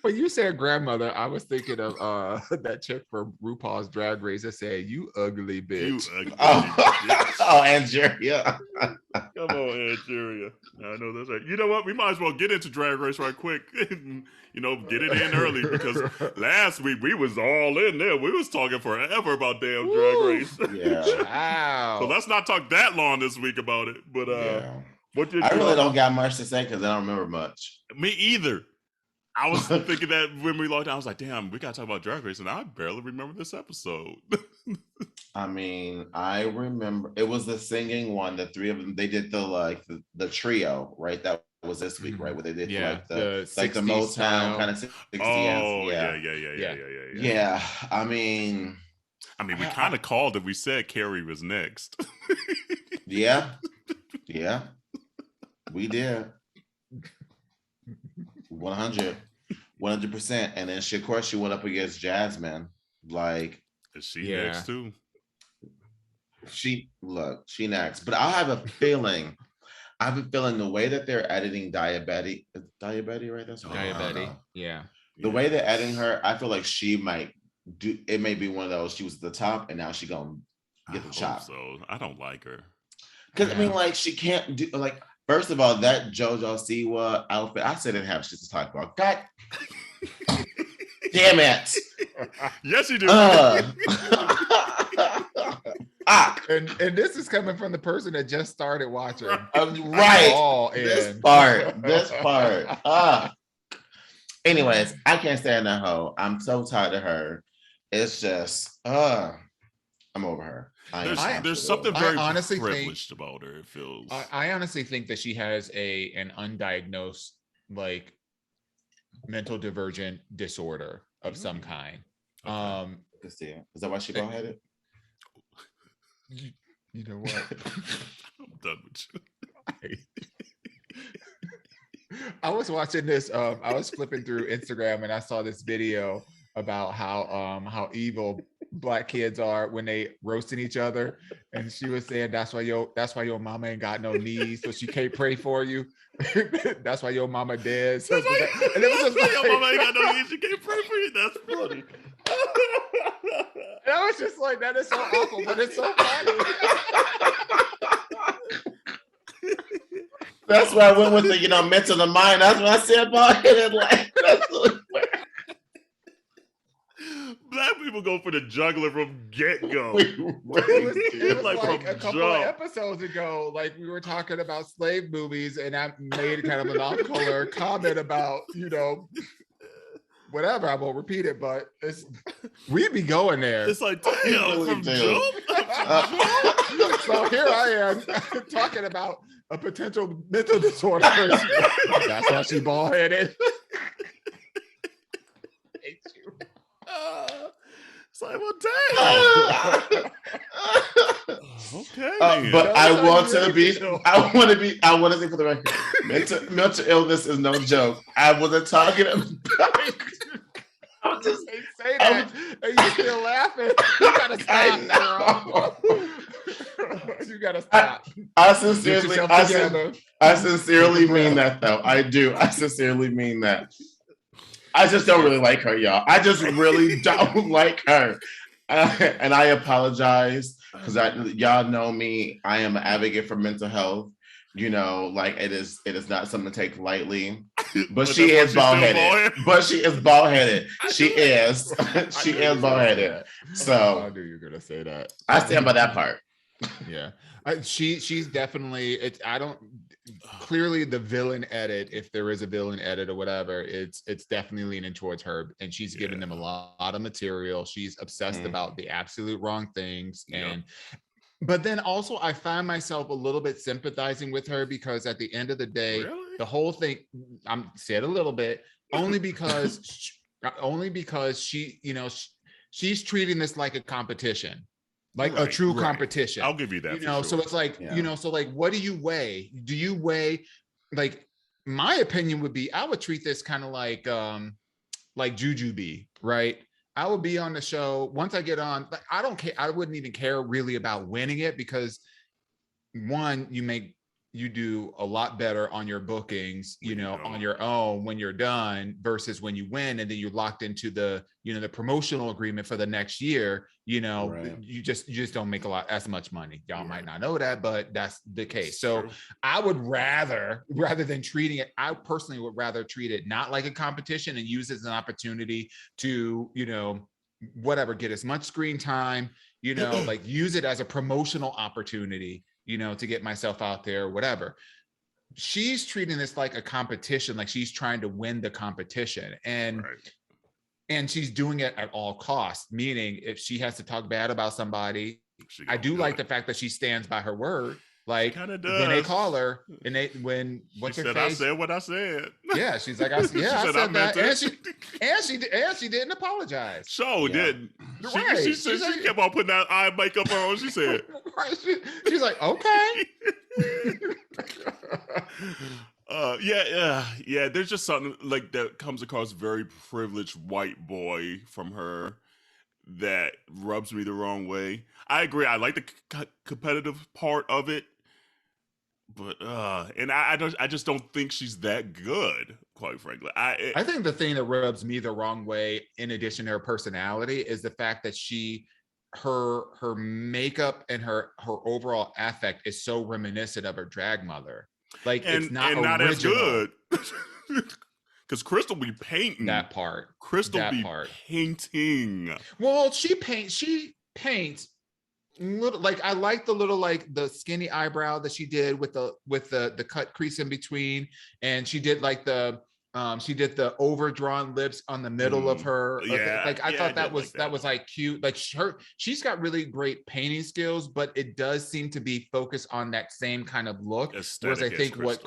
When you said grandmother, I was thinking of that chick from RuPaul's Drag Race that said, "You ugly You bitch." ugly Oh, bitch. oh, Angeria. Come on, Nigeria. I know that's right. You know what? We might as well get into Drag Race right quick. Get it in early because last week we was all in there. We was talking forever about damn Drag Woo! Race. Yeah, So Wow. let's not talk that long this week about it. But yeah. what did I you? really don't got much to say because I don't remember much. Me either. I was thinking that when we logged out, I was like, damn, we gotta talk about Drag Race, and I barely remember this episode. I mean, I remember it was the singing one. The three of them, they did the trio, right? That was this week, right? Where they did Yeah, the the 60s Motown kind style. of 60s. Oh Yeah, Yeah. yeah. I mean, We kind of called it. We said Carrie was next. yeah, yeah. We did 100, 100%. And then of course she went up against Jasmine. Like Is she Yeah. next too? she next. But I have a feeling. I have a feeling the way that they're editing diabetic, right? That's what I don't Diabetes. know. Yeah. The way they're editing her, I feel like she might do. It may be one of those. She was at the top, and now she gonna get the chop. So I don't like her. Because I mean, Yeah. like she can't do like. First of all, that JoJo Siwa outfit, I said it have shit to talk about. God damn it! Yes, you do. And this is coming from the person that just started watching. Right. All This in. part. Anyways, I can't stand that hoe. I'm so tired of her. It's just, I'm over her. There's something I very honestly privileged about her. It feels. I honestly think that she has an undiagnosed like mental divergent disorder of some kind. Okay. Is that why she bald headed? You know what? I'm done with you. I was watching this. I was flipping through Instagram and I saw this video about how evil black kids are when they roasting each other, and she was saying that's why your mama ain't got no knees, so she can't pray for you. That's why your mama dead. So, and it was just like, your mama ain't got no knees. She can't pray for you. That's funny. And I was just like, that is so awful, but it's so funny. That's why I went with the mental the mind. That's what I said bald headed. Like that's Black people go for the juggler from get-go. It was like from a couple of episodes ago, like we were talking about slave movies, and I made kind of an off-color comment about, whatever. I won't repeat it, but we be going there. It's like, damn, from Jump? So here I am talking about a potential mental disorder person. That's why she bald-headed. Hate you. It's like, well, damn. Okay. But I want to say for the record, mental illness is no joke. I wasn't talking about. I was just say that, and you still laughing. You gotta stop, girl. You gotta stop. I sincerely mean that, though. I do. I sincerely mean that. I just don't really like her, y'all. I just really don't like her. And I apologize because y'all know me. I am an advocate for mental health. Like it is not something to take lightly. But she is bald-headed. But she is bald-headed. She is. She is bald-headed. So I knew you were gonna say that. I stand by that part. Yeah. She's definitely clearly the villain edit, if there is a villain edit or whatever, it's definitely leaning towards her, and she's giving them a lot of material. She's obsessed about the absolute wrong things. But then also I find myself a little bit sympathizing with her, because at the end of the day, the whole thing, I'm said a little bit, only because she, she's treating this like a competition. Like a true competition. I'll give you that. So it's like, so like, what do you weigh? Do you weigh, like, my opinion would be, I would treat this kind of like Jujubee, right? I would be on the show once I get on. Like, I don't care. I wouldn't even care really about winning it, because one, you make you do a lot better on your bookings, on your own when you're done versus when you win, and then you're locked into the promotional agreement for the next year. Right. You just don't make as much money. Y'all might not know that, but that's the case. So True. I would rather than treating it, I personally would rather treat it not like a competition and use it as an opportunity to, whatever, get as much screen time, like use it as a promotional opportunity, to get myself out there, whatever. She's treating this like a competition, like she's trying to win the competition. And she's doing it at all costs, meaning if she has to talk bad about somebody, I do like the fact that she stands by her word. Like when they call her and what's her face? I said what I said. Yeah, she's like, I said that, and she didn't apologize. Didn't. She kept on putting that eye makeup on. She said, right. She's like, okay. Yeah. There's just something like that comes across very privileged white boy from her that rubs me the wrong way. I agree. I like the competitive part of it, but and I just don't think she's that good, quite frankly. I think the thing that rubs me the wrong way, in addition to her personality, is the fact that her makeup and her overall affect is so reminiscent of her drag mother. Like, it's not as good. Because Crystal be painting that part. Painting. Well, she paints little, like, I like the little, like, the skinny eyebrow that she did with the cut crease in between, and she did like the overdrawn lips on the middle of her. Like, I thought that was like cute. Like, she's got really great painting skills, but it does seem to be focused on that same kind of look. Whereas I think what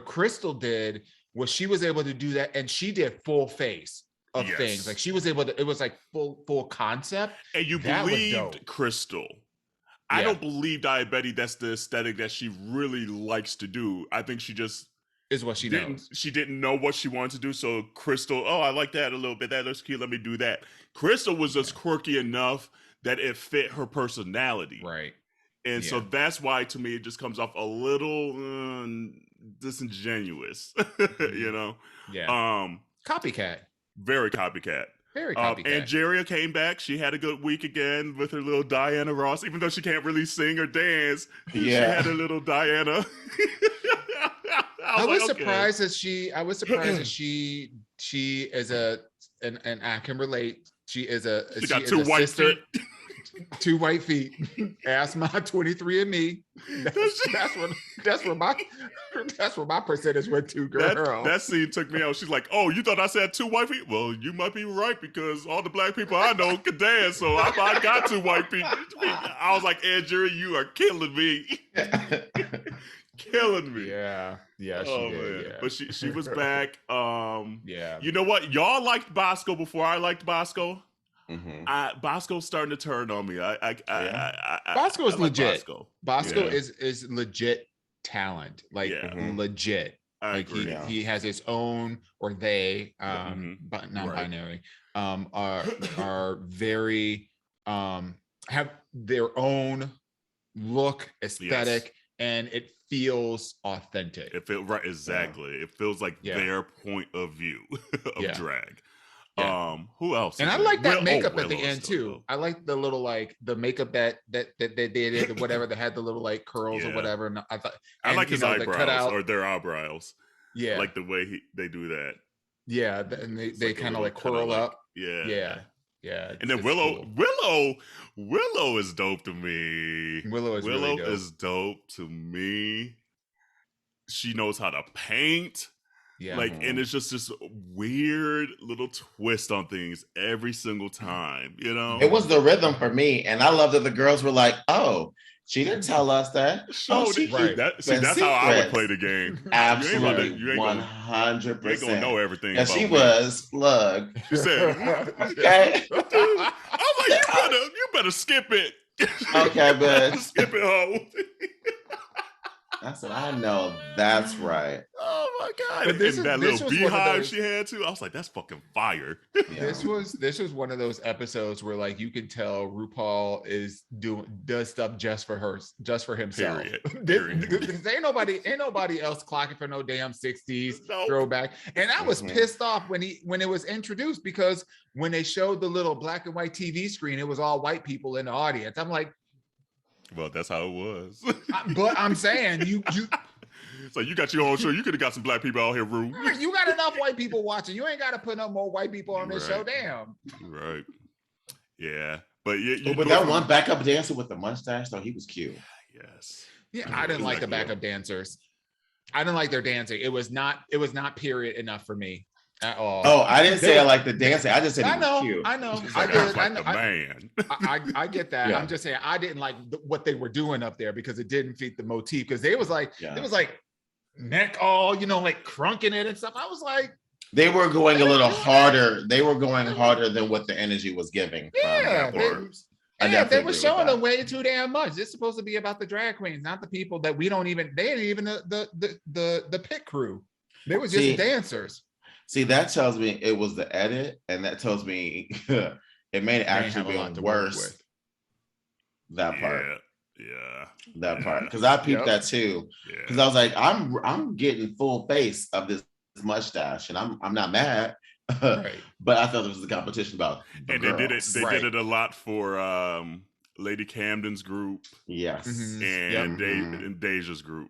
Crystal did was she was able to do that, and she did full face of things. Like, she was able to, it was like full concept. And you believed Crystal. I don't believe Diabetes that's the aesthetic that she really likes to do. I think she just is what she knows. She didn't know what she wanted to do. So Crystal, I like that a little bit. That looks cute. Let me do that. Crystal was just quirky enough that it fit her personality. Right. And so that's why, to me, it just comes off a little disingenuous, Yeah. Copycat. Very copycat. Very copycat. Angeria came back. She had a good week again with her little Diana Ross, even though she can't really sing or dance. Yeah. She had a little Diana. I was surprised that she is and I can relate. She got two white feet. 2 white feet. Ask my 23andMe. That's where my percentage went to, girl. That scene took me out. She's like, "Oh, you thought I said 2 white feet? Well, you might be right, because all the black people I know can dance, so I got 2 white feet." I was like, "Andrew, you are killing me." Killing me. Yeah, she did. Yeah. But she was back. Yeah. You know what? Y'all liked Bosco before I liked Bosco. Mm-hmm. Bosco's starting to turn on me. Bosco is legit. Bosco Yeah. is legit talent. Like, legit. I like agree. he has his own, or they, but non-binary, are very have their own look, aesthetic, and it feels authentic. It feels right, exactly. It feels like their point of view of drag. Yeah. Who else? And I like that makeup at the end too. I like the little, like, the makeup that they did, whatever, that had the little, like, curls or whatever. And I like his eyebrows, or their eyebrows. Yeah, like the way they do that. Yeah, and they kind of like curl up. Yeah. And then Willow is dope to me. Willow is dope to me. She knows how to paint. Yeah. Like, and it's just this weird little twist on things every single time, It was the rhythm for me, and I love that the girls were like, "Oh, she didn't tell us that." Right. That's how I would play the game. Absolutely, you ain't 100%. You ain't gonna know everything. And she was, look. She said, "Okay." I was like, "You better skip it." Okay, but skip it, ho. I said, I know that's right. Oh my god! But And that this little was one of beehive those. she had too. I was like, that's fucking fire. Yeah. This was one of those episodes where like you can tell RuPaul does stuff just for himself. Period. Ain't nobody else clocking for no damn 60s Nope. throwback. And I was pissed off when it was introduced, because when they showed the little black and white TV screen, it was all white people in the audience. I'm like, well, that's how it was. but I'm saying you So you got your own show. You could have got some black people out here, Rue. you got enough white people watching. You ain't got to put no more white people on this Right. show. Damn. Right. Yeah. But yeah, but that one backup dancer with the mustache, though, he was cute. Yes. Yeah, I didn't like the backup dancers. I didn't like their dancing. It was not period enough for me at all. Oh, I didn't say I like the dancing. I just said he was cute. I know. Like, man. I get that. Yeah. I'm just saying I didn't like what they were doing up there, because it didn't fit the motif. Because it was like neck all, like crunking it and stuff. I was like, they were going a little harder. They were going harder than what the energy was giving. Yeah, they were showing them way too damn much. It's supposed to be about the drag queens, not the people that we don't even. They ain't even the pit crew. They were just dancers. See, that tells me it was the edit, and that tells me it may actually be worse. That part. Yeah. That part. Because I peeped that too. Because I was like, I'm getting full face of this mustache, and I'm not mad. Right. But I thought it was a competition about and girls. They did it a lot for Lady Camden's group. Yes. And and Deja's group.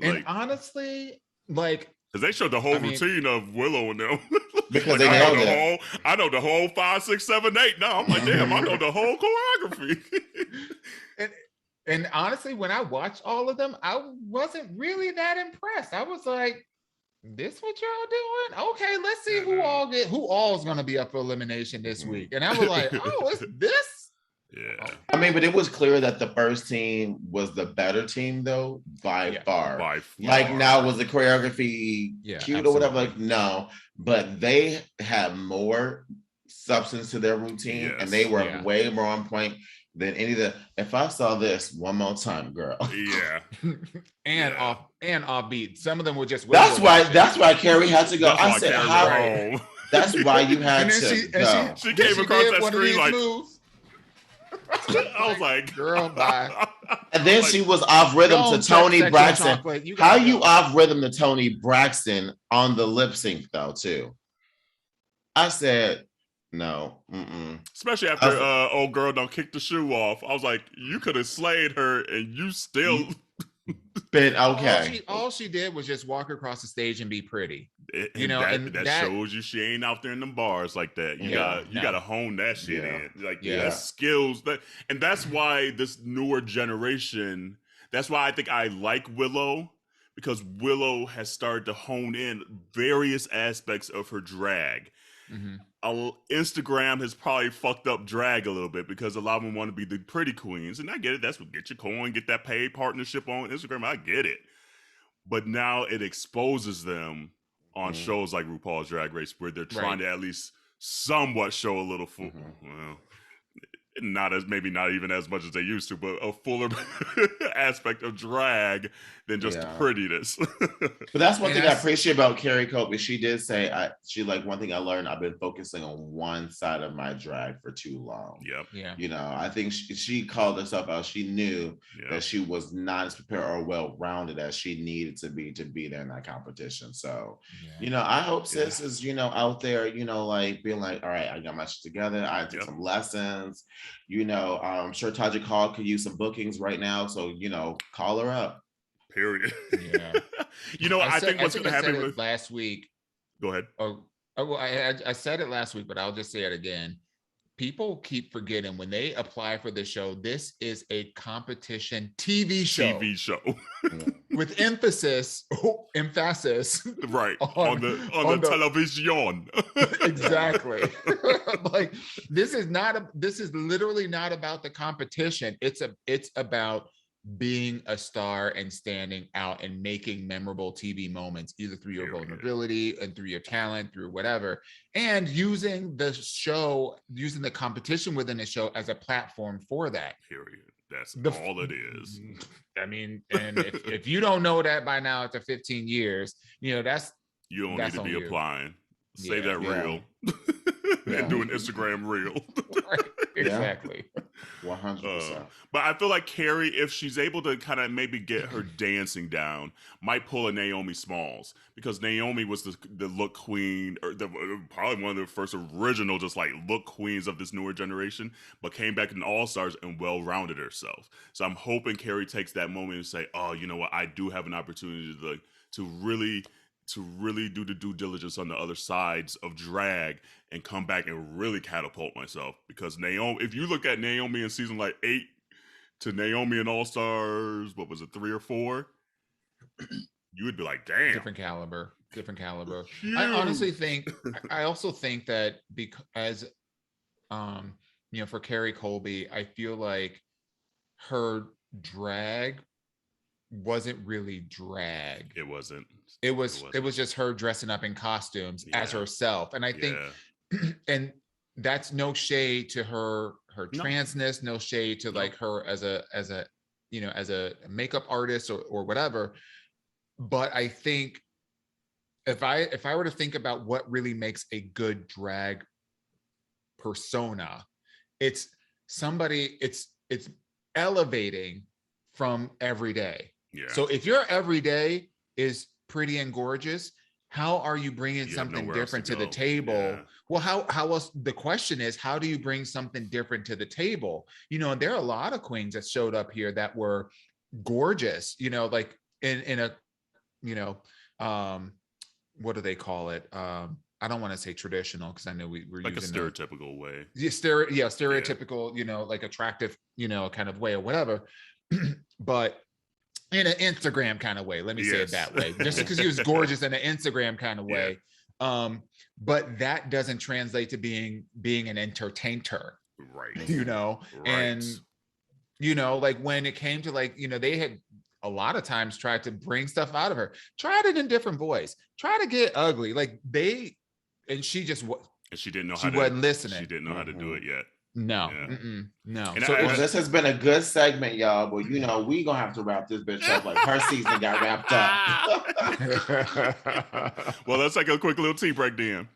And honestly, like, because they showed the whole routine of Willow and them. Because like, they I know the whole 5, 6, 7, 8. Now I'm like, damn, I know the whole choreography. and honestly, when I watched all of them, I wasn't really that impressed. I was like, this what y'all doing? Okay, let's see who all's gonna be up for elimination this week. And I was like, oh, it's this? Yeah. I mean, but it was clear that the first team was the better team, though, by far. Like, now, was the choreography cute absolutely. Or whatever? Like, no. But they had more substance to their routine, and they were way more on point than any of the. If I saw this one more time, girl. Yeah. and offbeat. Some of them were just. That's why Carrie had to go. I said, how? That's why you had to go. She came across that screen like. Moves. I was like, girl, bye. And then she was off rhythm to Tony Braxton. How you off rhythm to Tony Braxton on the lip sync, though, too? I said, no. Especially after old girl don't kick the shoe off. I was like, you could have slayed her and you still been okay. All she did was just walk across the stage and be pretty. That shows you she ain't out there in them bars like that. You gotta hone that shit in. Like that's skills and that's why this newer generation. That's why I think I like Willow, because Willow has started to hone in various aspects of her drag. Instagram has probably fucked up drag a little bit, because a lot of them want to be the pretty queens, and I get it. That's what get your coin, get that paid partnership on Instagram. I get it, but now it exposes them on shows like RuPaul's Drag Race, where they're trying to at least somewhat show a little well, not even as much as they used to, but a fuller aspect of drag than just prettiness. But that's one thing I appreciate about Carrie Cope. She did say, one thing I learned, I've been focusing on one side of my drag for too long. Yep. Yeah. I think she called herself out. She knew that she was not as prepared or well-rounded as she needed to be there in that competition. So, I hope sis is, out there, like being like, all right, I got my shit together. I took some lessons. I'm sure Tajik Hall could use some bookings right now. So, call her up. Period. Yeah. I think what's going to happen with last week. Go ahead. I said it last week, but I'll just say it again. People keep forgetting when they apply for the show, this is a competition TV show. With emphasis, right, on the television. Exactly. Like, this is literally not about the competition. It's about being a star and standing out and making memorable TV moments, either through your vulnerability and through your talent, through whatever, and using the competition within the show as a platform for that. Period. That's all it is. I mean, and if you don't know that by now after 15 years, you know, you don't need to be applying. Save that reel and do an Instagram reel. Right. Exactly. 100%. But I feel like Carrie, if she's able to kind of maybe get her dancing down, might pull a Naomi Smalls, because Naomi was the look queen, or probably one of the first original just like look queens of this newer generation, but came back in All Stars and well-rounded herself. So I'm hoping Carrie takes that moment and say, oh, you know what, I do have an opportunity to really do the due diligence on the other sides of drag and come back and really catapult myself. Because Naomi, if you look at Naomi in season like 8 to Naomi in All Stars, what was it, 3 or 4? You would be like, damn. Different caliber. Huge. I also think that because, you know, for Carrie Colby, I feel like her drag wasn't really drag. It wasn't. It was just her dressing up in costumes as herself. And I think, and that's no shade to her transness, no shade to like her as a, you know, as a makeup artist or whatever. But I think if I were to think about what really makes a good drag persona, it's elevating from everyday. Yeah. So if your everyday is pretty and gorgeous, how are you bringing something different to the table? Yeah. Well, how else? The question is, how do you bring something different to the table? You know, there are a lot of queens that showed up here that were gorgeous, you know, like in a, you know, what do they call it? I don't want to say traditional, because I know we're like using a stereotypical way. Stereotypical, you know, like attractive, you know, kind of way or whatever. But in an Instagram kind of way, let me say it that way, just because he was gorgeous in an Instagram kind of way. But that doesn't translate to being an entertainer, right? You know, and you know, like when it came to like, you know, they had a lot of times tried to bring stuff out of her, tried it in different voice, try to get ugly, like and she just and she didn't know she wasn't listening. She didn't know how to do it yet. No, no. So this has been a good segment, y'all. But you know, we gonna have to wrap this bitch up. Like her season got wrapped up. Well, let's take a quick little tea break then.